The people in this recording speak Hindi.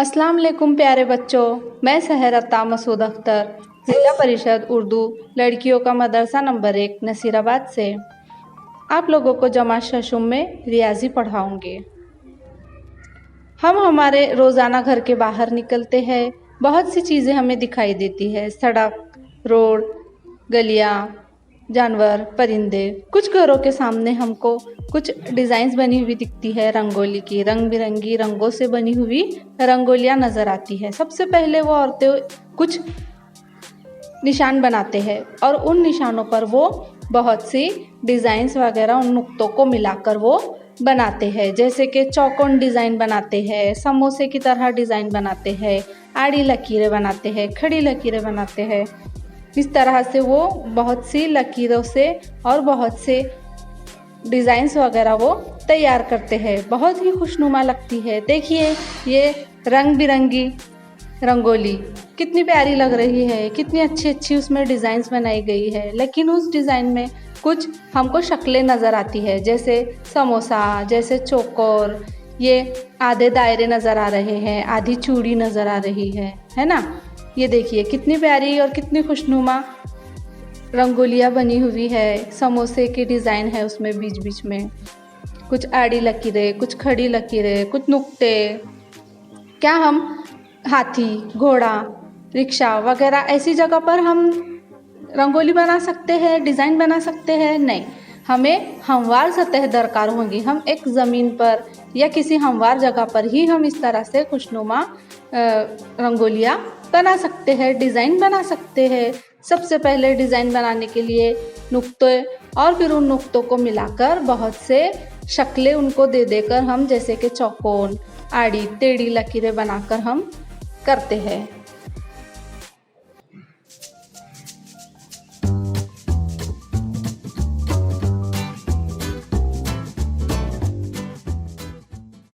अस्सलाम वालेकुम प्यारे बच्चों, मैं सहरता मसूद अख्तर, ज़िला परिषद उर्दू लड़कियों का मदरसा नंबर 1 नसीराबाद से आप लोगों को जमात शशुम में रियाजी पढ़ाऊँगी। हम हमारे रोज़ाना घर के बाहर निकलते हैं, बहुत सी चीज़ें हमें दिखाई देती है, सड़क, रोड, गलियाँ, जानवर, परिंदे। कुछ घरों के सामने हमको कुछ डिज़ाइंस बनी हुई दिखती है, रंगोली की, रंग बिरंगी रंगों से बनी हुई रंगोलियाँ नज़र आती है। सबसे पहले वो औरतें कुछ निशान बनाते हैं और उन निशानों पर वो बहुत सी डिज़ाइंस वगैरह उन नुक्तों को मिलाकर वो बनाते हैं, जैसे कि चौकोन डिज़ाइन बनाते हैं, समोसे की तरह डिज़ाइन बनाते हैं, आड़ी लकीरें बनाते हैं, खड़ी लकीरें बनाते हैं। इस तरह से वो बहुत सी लकीरों से और बहुत से डिज़ाइंस वगैरह वो तैयार करते हैं। बहुत ही खुशनुमा लगती है। देखिए ये रंग बिरंगी रंगोली कितनी प्यारी लग रही है, कितनी अच्छी अच्छी उसमें डिज़ाइंस बनाई गई है। लेकिन उस डिज़ाइन में कुछ हमको शक्लें नज़र आती है, जैसे समोसा, जैसे चौकोर, ये आधे दायरे नज़र आ रहे हैं, आधी चूड़ी नज़र आ रही है ना। ये देखिए कितनी प्यारी और कितनी खुशनुमा रंगोलियाँ बनी हुई है। समोसे की डिज़ाइन है उसमें, बीच बीच में कुछ आड़ी लकीरें, कुछ खड़ी लकीरें, कुछ नुक्ते। क्या हम हाथी, घोड़ा, रिक्शा वगैरह ऐसी जगह पर हम रंगोली बना सकते हैं, डिज़ाइन बना सकते हैं? नहीं, हमें हमवार सतह दरकार होंगी। हम एक ज़मीन पर या किसी हमवार जगह पर ही हम इस तरह से खुशनुमा रंगोलियाँ बना सकते हैं, डिज़ाइन बना सकते हैं। सबसे पहले डिज़ाइन बनाने के लिए नुक्ते और फिर उन नुक्तों को मिलाकर बहुत से शक्लें उनको दे देकर हम, जैसे कि चौकोन, आड़ी, टेढ़ी लकीरें बनाकर हम करते हैं।